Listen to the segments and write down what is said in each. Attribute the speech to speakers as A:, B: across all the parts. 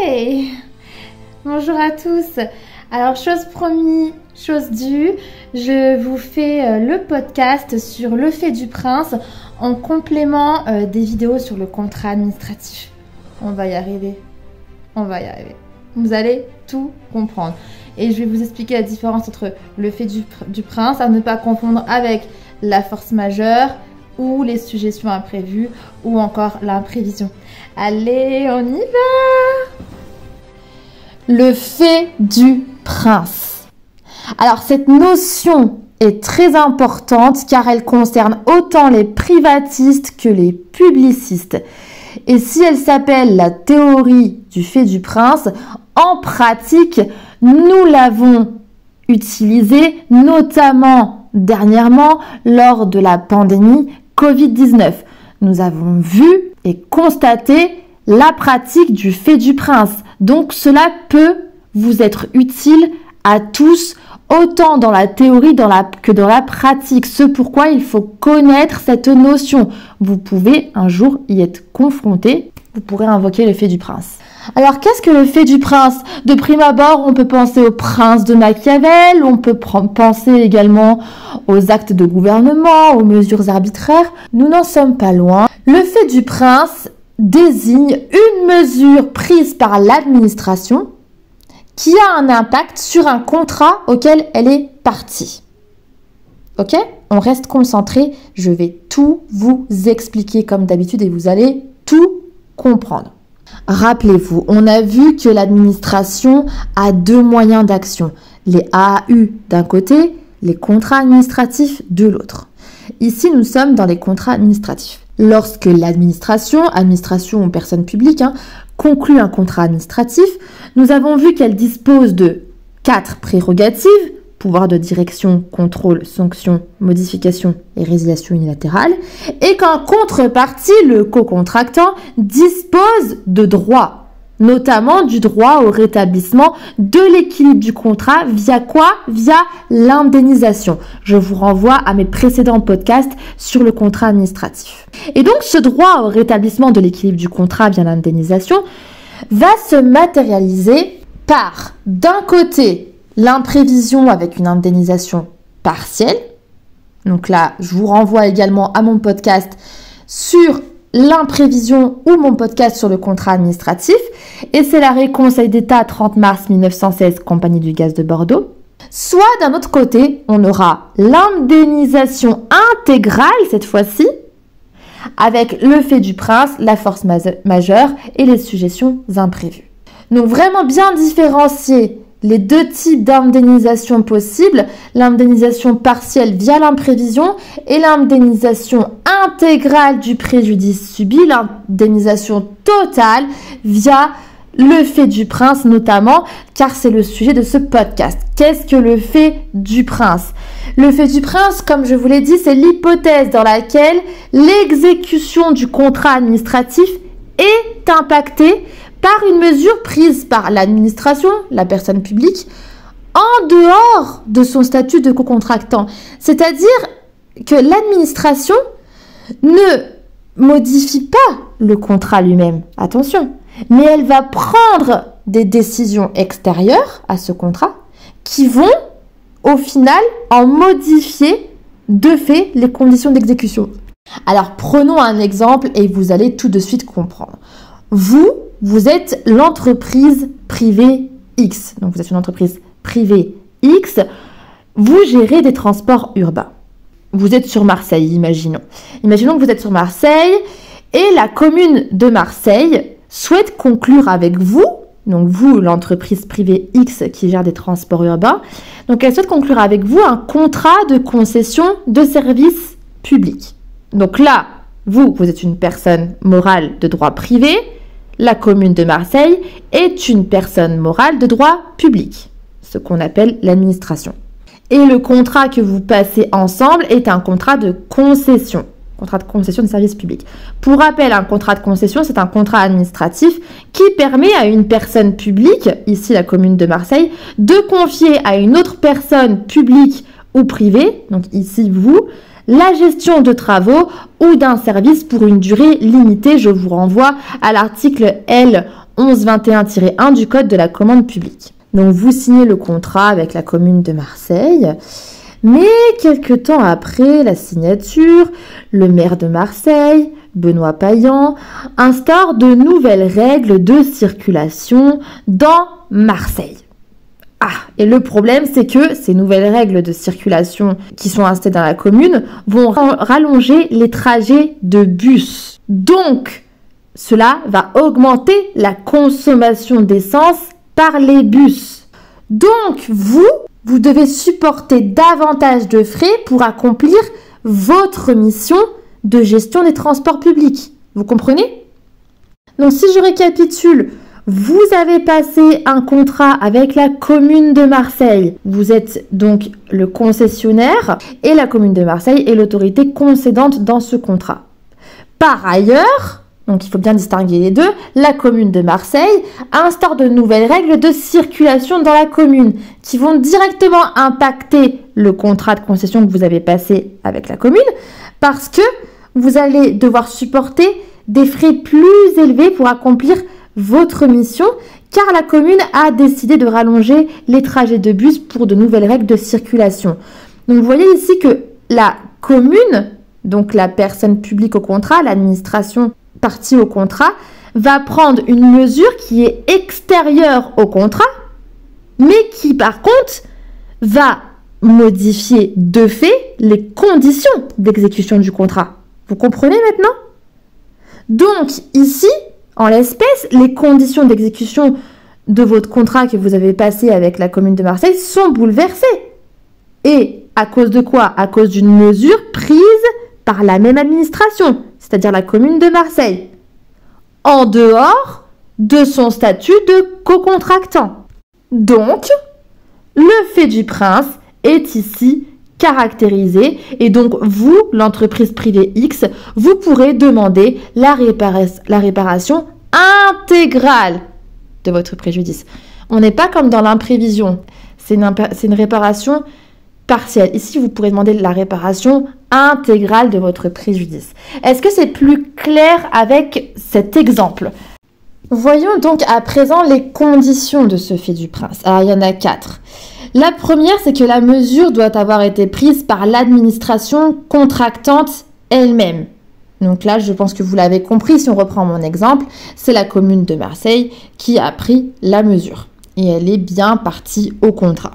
A: Hey! Bonjour à tous. Alors, chose promise, chose due, je vous fais le podcast sur le fait du prince en complément des vidéos sur le contrat administratif. On va y arriver. On va y arriver. Vous allez tout comprendre. Et je vais vous expliquer la différence entre le fait du prince, à ne pas confondre avec la force majeure ou les sujétions imprévues ou encore l'imprévision. Allez, on y va! Le fait du prince. Alors, cette notion est très importante car elle concerne autant les privatistes que les publicistes. Et si elle s'appelle la théorie du fait du prince, en pratique, nous l'avons utilisée notamment dernièrement lors de la pandémie Covid-19. Nous avons vu et constaté la pratique du fait du prince. Donc cela peut vous être utile à tous, autant dans la théorie que dans la pratique. Ce pourquoi il faut connaître cette notion. Vous pouvez un jour y être confronté. Vous pourrez invoquer le fait du prince. Alors qu'est-ce que le fait du prince? De prime abord, on peut penser au prince de Machiavel, on peut penser également aux actes de gouvernement, aux mesures arbitraires. Nous n'en sommes pas loin. Le fait du prince désigne une mesure prise par l'administration qui a un impact sur un contrat auquel elle est partie. Ok? On reste concentré. Je vais tout vous expliquer comme d'habitude et vous allez tout comprendre. Rappelez-vous, on a vu que l'administration a deux moyens d'action. Les AAU d'un côté, les contrats administratifs de l'autre. Ici, nous sommes dans les contrats administratifs. Lorsque l'administration ou personne publique, conclut un contrat administratif, nous avons vu qu'elle dispose de 4 prérogatives: pouvoir de direction, contrôle, sanction, modification et résiliation unilatérale, et qu'en contrepartie, le co-contractant dispose de droits, notamment du droit au rétablissement de l'équilibre du contrat via quoi? Via l'indemnisation. Je vous renvoie à mes précédents podcasts sur le contrat administratif. Et donc, ce droit au rétablissement de l'équilibre du contrat via l'indemnisation va se matérialiser par, d'un côté, l'imprévision avec une indemnisation partielle. Donc là, je vous renvoie également à mon podcast sur l'imprévision ou mon podcast sur le contrat administratif. Et c'est l'arrêt Conseil d'État 30 mars 1916, Compagnie du gaz de Bordeaux. Soit d'un autre côté, on aura l'indemnisation intégrale cette fois-ci, avec le fait du prince, la force majeure et les sujétions imprévues. Donc vraiment bien différencier les deux types d'indemnisation possibles, l'indemnisation partielle via l'imprévision et l'indemnisation intégrale du préjudice subi, l'indemnisation totale via le fait du prince notamment, car c'est le sujet de ce podcast. Qu'est-ce que le fait du prince? Le fait du prince, comme je vous l'ai dit, c'est l'hypothèse dans laquelle l'exécution du contrat administratif est impactée par une mesure prise par l'administration, la personne publique, en dehors de son statut de co-contractant. C'est-à-dire que l'administration ne modifie pas le contrat lui-même, attention, mais elle va prendre des décisions extérieures à ce contrat qui vont, au final, en modifier de fait les conditions d'exécution. Alors, prenons un exemple et vous allez tout de suite comprendre. Vous êtes l'entreprise privée X. Donc, vous êtes une entreprise privée X. Vous gérez des transports urbains. Vous êtes sur Marseille, imaginons. Imaginons que vous êtes sur Marseille et la commune de Marseille souhaite conclure avec vous, donc vous, l'entreprise privée X qui gère des transports urbains, donc elle souhaite conclure avec vous un contrat de concession de service public. Donc là, vous êtes une personne morale de droit privé. La commune de Marseille est une personne morale de droit public, ce qu'on appelle l'administration. Et le contrat que vous passez ensemble est un contrat de concession de service public. Pour rappel, un contrat de concession, c'est un contrat administratif qui permet à une personne publique, ici la commune de Marseille, de confier à une autre personne publique ou privée, donc ici vous, la gestion de travaux ou d'un service pour une durée limitée. Je vous renvoie à l'article L 1121-1 du Code de la commande publique. Donc vous signez le contrat avec la commune de Marseille, mais quelques temps après la signature, le maire de Marseille, Benoît Payan, instaure de nouvelles règles de circulation dans Marseille. Et le problème, c'est que ces nouvelles règles de circulation qui sont installées dans la commune vont rallonger les trajets de bus. Donc, cela va augmenter la consommation d'essence par les bus. Donc, vous devez supporter davantage de frais pour accomplir votre mission de gestion des transports publics. Vous comprenez? Donc, si je récapitule, vous avez passé un contrat avec la commune de Marseille. Vous êtes donc le concessionnaire et la commune de Marseille est l'autorité concédante dans ce contrat. Par ailleurs, donc il faut bien distinguer les deux, la commune de Marseille instaure de nouvelles règles de circulation dans la commune qui vont directement impacter le contrat de concession que vous avez passé avec la commune parce que vous allez devoir supporter des frais plus élevés pour accomplir votre mission, car la commune a décidé de rallonger les trajets de bus pour de nouvelles règles de circulation. Donc vous voyez ici que la commune, donc la personne publique au contrat, l'administration partie au contrat, va prendre une mesure qui est extérieure au contrat, mais qui par contre va modifier de fait les conditions d'exécution du contrat. Vous comprenez maintenant? Donc ici, en l'espèce, les conditions d'exécution de votre contrat que vous avez passé avec la commune de Marseille sont bouleversées. Et à cause de quoi? À cause d'une mesure prise par la même administration, c'est-à-dire la commune de Marseille, en dehors de son statut de co-contractant. Donc, le fait du prince est ici caractérisé et donc vous, l'entreprise privée X, vous pourrez demander la réparation intégrale de votre préjudice. On n'est pas comme dans l'imprévision, c'est une réparation partielle. Ici, vous pourrez demander la réparation intégrale de votre préjudice. Est-ce que c'est plus clair avec cet exemple? Voyons donc à présent les conditions de ce fait du prince. Alors, il y en a 4. La première, c'est que la mesure doit avoir été prise par l'administration contractante elle-même. Donc là, je pense que vous l'avez compris, si on reprend mon exemple, c'est la commune de Marseille qui a pris la mesure. Et elle est bien partie au contrat.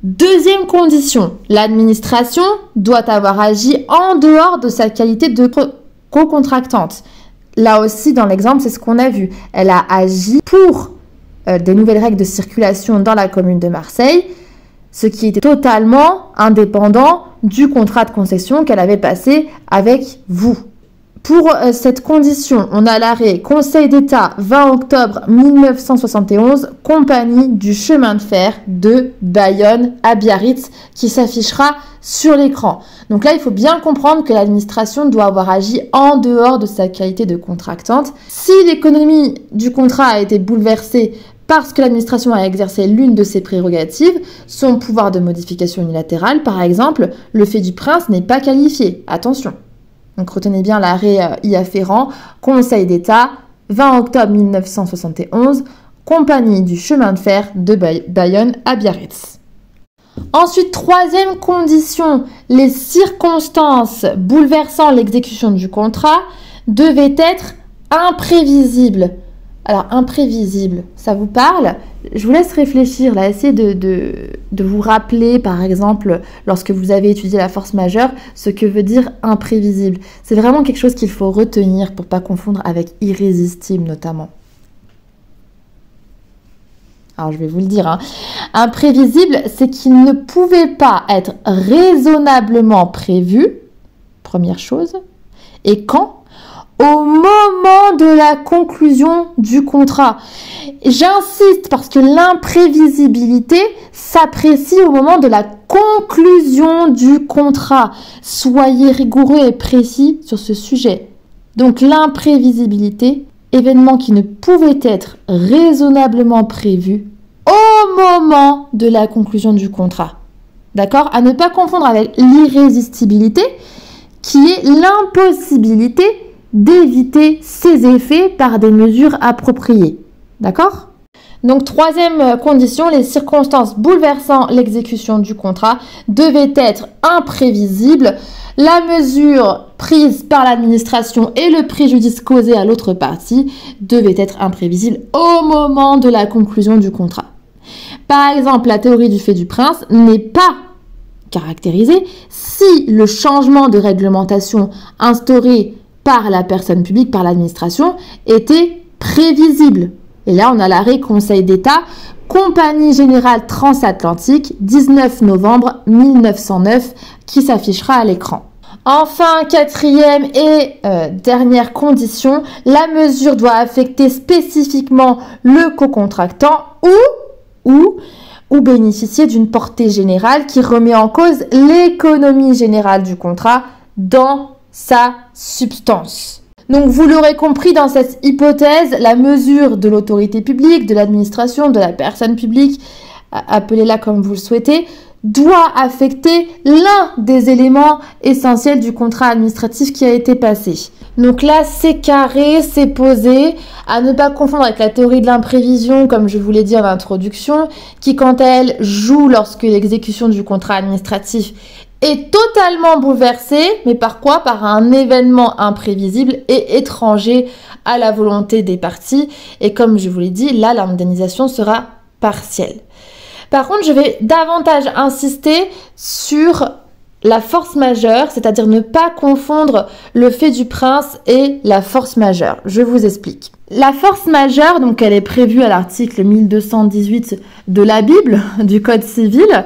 A: Deuxième condition, l'administration doit avoir agi en dehors de sa qualité de co-contractante. Là aussi, dans l'exemple, c'est ce qu'on a vu. Elle a agi pour des nouvelles règles de circulation dans la commune de Marseille, ce qui était totalement indépendant du contrat de concession qu'elle avait passé avec vous. Pour cette condition, on a l'arrêt Conseil d'État 20 octobre 1971, compagnie du chemin de fer de Bayonne à Biarritz, qui s'affichera sur l'écran. Donc là, il faut bien comprendre que l'administration doit avoir agi en dehors de sa qualité de contractante. Si l'économie du contrat a été bouleversée parce que l'administration a exercé l'une de ses prérogatives, son pouvoir de modification unilatérale, par exemple, le fait du prince n'est pas qualifié. Attention. Donc retenez bien l'arrêt y afférent, Conseil d'État, 20 octobre 1971, compagnie du chemin de fer de Bayonne à Biarritz. Ensuite, troisième condition, les circonstances bouleversant l'exécution du contrat devaient être imprévisibles. Alors, imprévisible, ça vous parle? Je vous laisse réfléchir, là, essayez de vous rappeler, par exemple, lorsque vous avez étudié la force majeure, ce que veut dire imprévisible. C'est vraiment quelque chose qu'il faut retenir pour ne pas confondre avec irrésistible, notamment. Alors, je vais vous le dire, hein. Imprévisible, c'est qu'il ne pouvait pas être raisonnablement prévu, première chose, et quand? Au moment de la conclusion du contrat. J'insiste parce que l'imprévisibilité s'apprécie au moment de la conclusion du contrat. Soyez rigoureux et précis sur ce sujet. Donc l'imprévisibilité, événement qui ne pouvait être raisonnablement prévu au moment de la conclusion du contrat. D'accord? À ne pas confondre avec l'irrésistibilité, qui est l'impossibilité d'éviter ces effets par des mesures appropriées. D'accord? Donc, troisième condition, les circonstances bouleversant l'exécution du contrat devaient être imprévisibles. La mesure prise par l'administration et le préjudice causé à l'autre partie devaient être imprévisibles au moment de la conclusion du contrat. Par exemple, la théorie du fait du prince n'est pas caractérisée si le changement de réglementation instauré par la personne publique, par l'administration, était prévisible. Et là, on a l'arrêt Conseil d'État, Compagnie Générale Transatlantique, 19 novembre 1909, qui s'affichera à l'écran. Enfin, quatrième et dernière condition, la mesure doit affecter spécifiquement le co-contractant ou bénéficier d'une portée générale qui remet en cause l'économie générale du contrat dans sa substance. Donc, vous l'aurez compris, dans cette hypothèse, la mesure de l'autorité publique, de l'administration, de la personne publique, appelez-la comme vous le souhaitez, doit affecter l'un des éléments essentiels du contrat administratif qui a été passé. Donc là, c'est carré, c'est posé, à ne pas confondre avec la théorie de l'imprévision, comme je vous l'ai dit en introduction, qui, quant à elle, joue lorsque l'exécution du contrat administratif est totalement bouleversée, mais par quoi? Par un événement imprévisible et étranger à la volonté des parties. Et comme je vous l'ai dit, là, l'indemnisation sera partielle. Par contre, je vais davantage insister sur la force majeure, c'est-à-dire ne pas confondre le fait du prince et la force majeure. Je vous explique. La force majeure, donc elle est prévue à l'article 1218 de la Bible, du Code civil.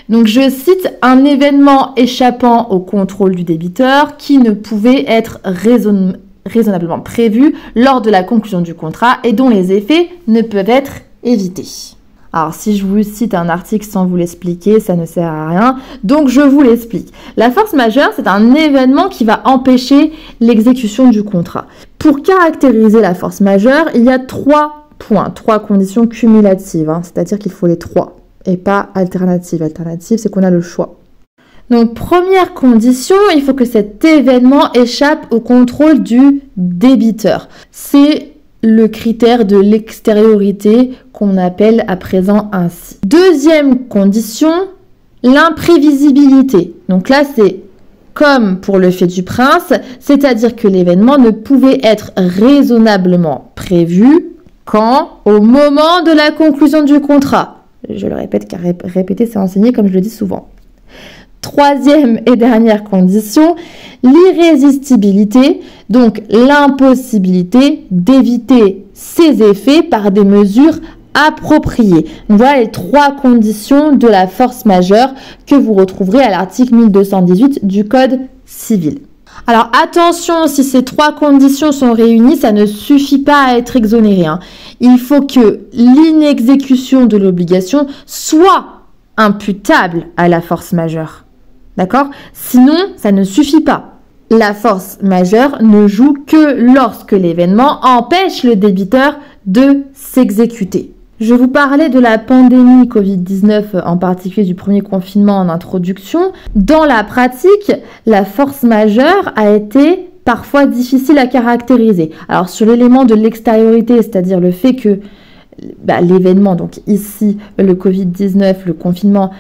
A: Donc je cite, un événement échappant au contrôle du débiteur qui ne pouvait être raisonnablement prévu lors de la conclusion du contrat et dont les effets ne peuvent être évités. Alors, si je vous cite un article sans vous l'expliquer, ça ne sert à rien. Donc, je vous l'explique. La force majeure, c'est un événement qui va empêcher l'exécution du contrat. Pour caractériser la force majeure, il y a 3 points, 3 conditions cumulatives. C'est-à-dire qu'il faut les 3 et pas alternatives. Alternative, c'est qu'on a le choix. Donc, première condition, il faut que cet événement échappe au contrôle du débiteur. C'est le critère de l'extériorité qu'on appelle à présent ainsi. Deuxième condition, l'imprévisibilité. Donc là, c'est comme pour le fait du prince, c'est-à-dire que l'événement ne pouvait être raisonnablement prévu quand? Au moment de la conclusion du contrat. Je le répète, car répéter, c'est enseigner, comme je le dis souvent. Troisième et dernière condition, l'irrésistibilité, donc l'impossibilité d'éviter ces effets par des mesures appropriées. Donc voilà les 3 conditions de la force majeure que vous retrouverez à l'article 1218 du Code civil. Alors attention, si ces 3 conditions sont réunies, ça ne suffit pas à être exonéré. Il faut que l'inexécution de l'obligation soit imputable à la force majeure. D'accord? Sinon, ça ne suffit pas. La force majeure ne joue que lorsque l'événement empêche le débiteur de s'exécuter. Je vous parlais de la pandémie Covid-19, en particulier du premier confinement en introduction. Dans la pratique, la force majeure a été parfois difficile à caractériser. Alors sur l'élément de l'extériorité, c'est-à-dire le fait que l'événement, donc ici le Covid-19, le confinement,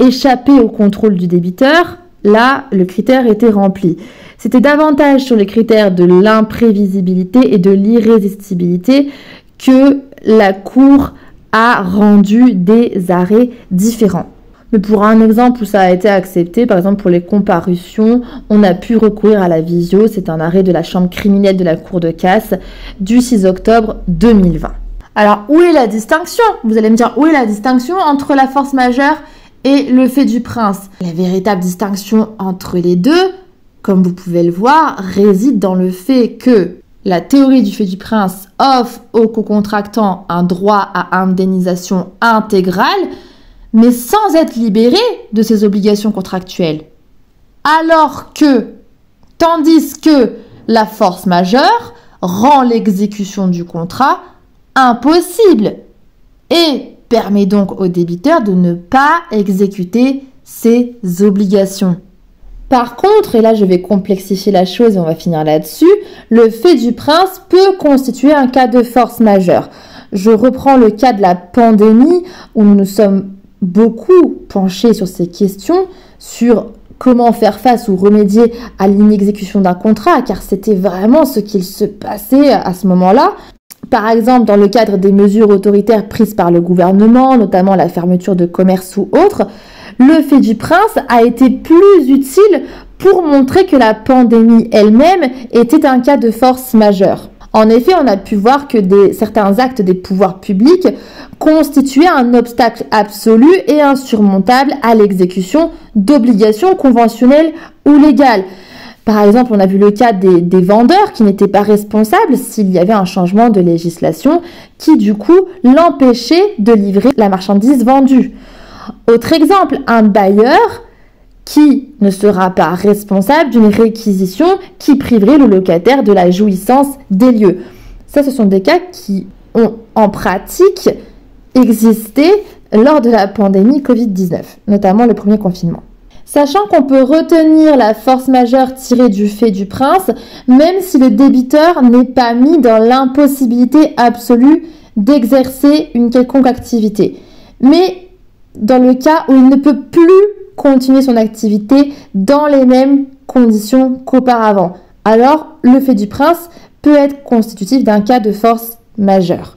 A: échapper au contrôle du débiteur, là, le critère était rempli. C'était davantage sur les critères de l'imprévisibilité et de l'irrésistibilité que la Cour a rendu des arrêts différents. Mais pour un exemple où ça a été accepté, par exemple pour les comparutions, on a pu recourir à la visio. C'est un arrêt de la chambre criminelle de la Cour de casse du 6 octobre 2020. Alors, où est la distinction? Vous allez me dire, où est la distinction entre la force majeure et le fait du prince? La véritable distinction entre les deux, comme vous pouvez le voir, réside dans le fait que la théorie du fait du prince offre au co-contractant un droit à indemnisation intégrale, mais sans être libéré de ses obligations contractuelles. Tandis que la force majeure rend l'exécution du contrat impossible et permet donc au débiteur de ne pas exécuter ses obligations. Par contre, et là je vais complexifier la chose et on va finir là-dessus, le fait du prince peut constituer un cas de force majeure. Je reprends le cas de la pandémie où nous nous sommes beaucoup penchés sur ces questions, sur comment faire face ou remédier à l'inexécution d'un contrat, car c'était vraiment ce qu'il se passait à ce moment-là. Par exemple, dans le cadre des mesures autoritaires prises par le gouvernement, notamment la fermeture de commerces ou autres, le fait du prince a été plus utile pour montrer que la pandémie elle-même était un cas de force majeure. En effet, on a pu voir que certains actes des pouvoirs publics constituaient un obstacle absolu et insurmontable à l'exécution d'obligations conventionnelles ou légales. Par exemple, on a vu le cas des vendeurs qui n'étaient pas responsables s'il y avait un changement de législation qui, du coup, l'empêchait de livrer la marchandise vendue. Autre exemple, un bailleur qui ne sera pas responsable d'une réquisition qui priverait le locataire de la jouissance des lieux. Ça, ce sont des cas qui ont en pratique existé lors de la pandémie Covid-19, notamment le premier confinement. Sachant qu'on peut retenir la force majeure tirée du fait du prince, même si le débiteur n'est pas mis dans l'impossibilité absolue d'exercer une quelconque activité. Mais dans le cas où il ne peut plus continuer son activité dans les mêmes conditions qu'auparavant, alors le fait du prince peut être constitutif d'un cas de force majeure.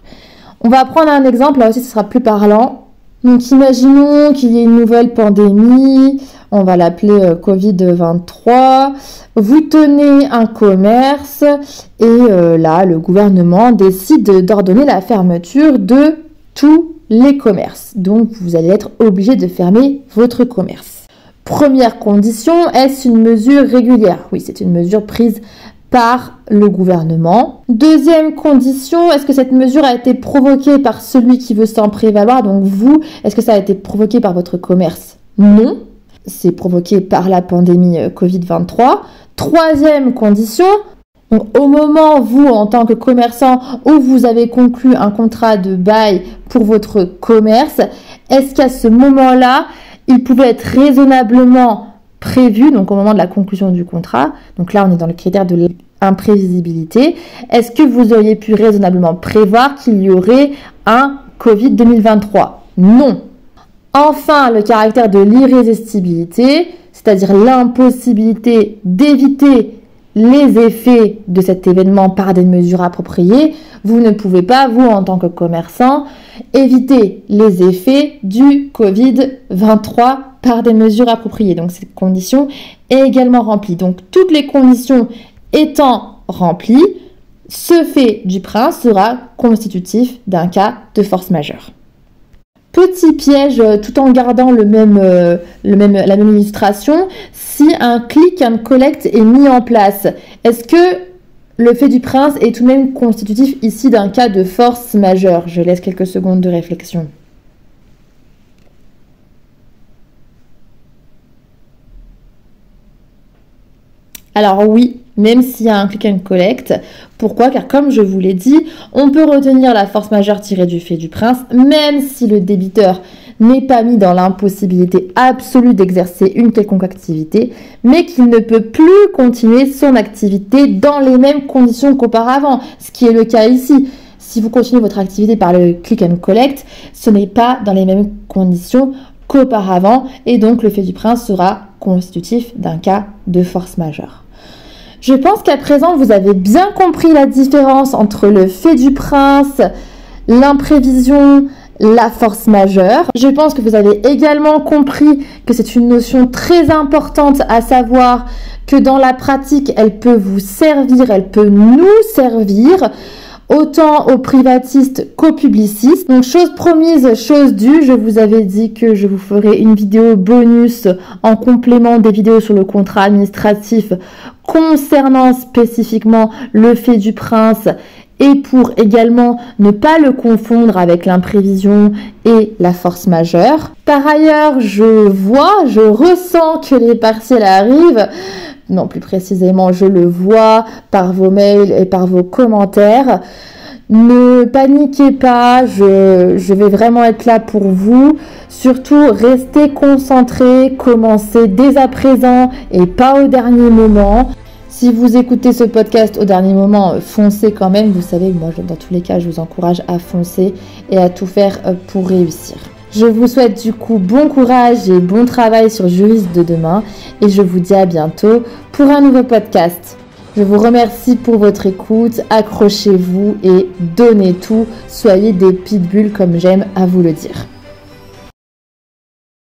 A: On va prendre un exemple, là aussi ce sera plus parlant. Donc imaginons qu'il y ait une nouvelle pandémie, on va l'appeler Covid-23. Vous tenez un commerce et là le gouvernement décide d'ordonner la fermeture de tous les commerces. Donc vous allez être obligé de fermer votre commerce. Première condition, est-ce une mesure régulière? Oui, c'est une mesure prise par le gouvernement. Deuxième condition, est-ce que cette mesure a été provoquée par celui qui veut s'en prévaloir? Donc vous, est-ce que ça a été provoqué par votre commerce? Non, c'est provoqué par la pandémie Covid-23. Troisième condition, donc au moment, vous, en tant que commerçant, où vous avez conclu un contrat de bail pour votre commerce, est-ce qu'à ce moment-là, il pouvait être raisonnablement prévu, donc au moment de la conclusion du contrat, donc là on est dans le critère de l'imprévisibilité, est-ce que vous auriez pu raisonnablement prévoir qu'il y aurait un Covid 2023? Non. Enfin, le caractère de l'irrésistibilité, c'est-à-dire l'impossibilité d'éviter les effets de cet événement par des mesures appropriées. Vous ne pouvez pas, vous en tant que commerçant, éviter les effets du Covid-23 par des mesures appropriées. Donc cette condition est également remplie. Donc toutes les conditions étant remplies, ce fait du prince sera constitutif d'un cas de force majeure. Petit piège, tout en gardant la même illustration, si un click and collect est mis en place, est-ce que le fait du prince est tout de même constitutif ici d'un cas de force majeure? Je laisse quelques secondes de réflexion. Alors oui, même s'il y a un click and collect. Pourquoi? Car comme je vous l'ai dit, on peut retenir la force majeure tirée du fait du prince, même si le débiteur n'est pas mis dans l'impossibilité absolue d'exercer une quelconque activité, mais qu'il ne peut plus continuer son activité dans les mêmes conditions qu'auparavant, ce qui est le cas ici. Si vous continuez votre activité par le click and collect, ce n'est pas dans les mêmes conditions qu'auparavant, et donc le fait du prince sera constitutif d'un cas de force majeure. Je pense qu'à présent, vous avez bien compris la différence entre le fait du prince, l'imprévision, la force majeure. Je pense que vous avez également compris que c'est une notion très importante, à savoir que dans la pratique, elle peut vous servir, elle peut nous servir, autant aux privatistes qu'aux publicistes. Donc chose promise, chose due, je vous avais dit que je vous ferai une vidéo bonus en complément des vidéos sur le contrat administratif concernant spécifiquement le fait du prince et pour également ne pas le confondre avec l'imprévision et la force majeure. Par ailleurs, je ressens que les partiels arrivent. Non, plus précisément, je le vois par vos mails et par vos commentaires. Ne paniquez pas, je vais vraiment être là pour vous. Surtout, restez concentrés, commencez dès à présent et pas au dernier moment. Si vous écoutez ce podcast au dernier moment, foncez quand même. Vous savez, moi, dans tous les cas, je vous encourage à foncer et à tout faire pour réussir. Je vous souhaite du coup bon courage et bon travail sur Juriste de demain et je vous dis à bientôt pour un nouveau podcast. Je vous remercie pour votre écoute, accrochez-vous et donnez tout, soyez des pitbulls comme j'aime à vous le dire.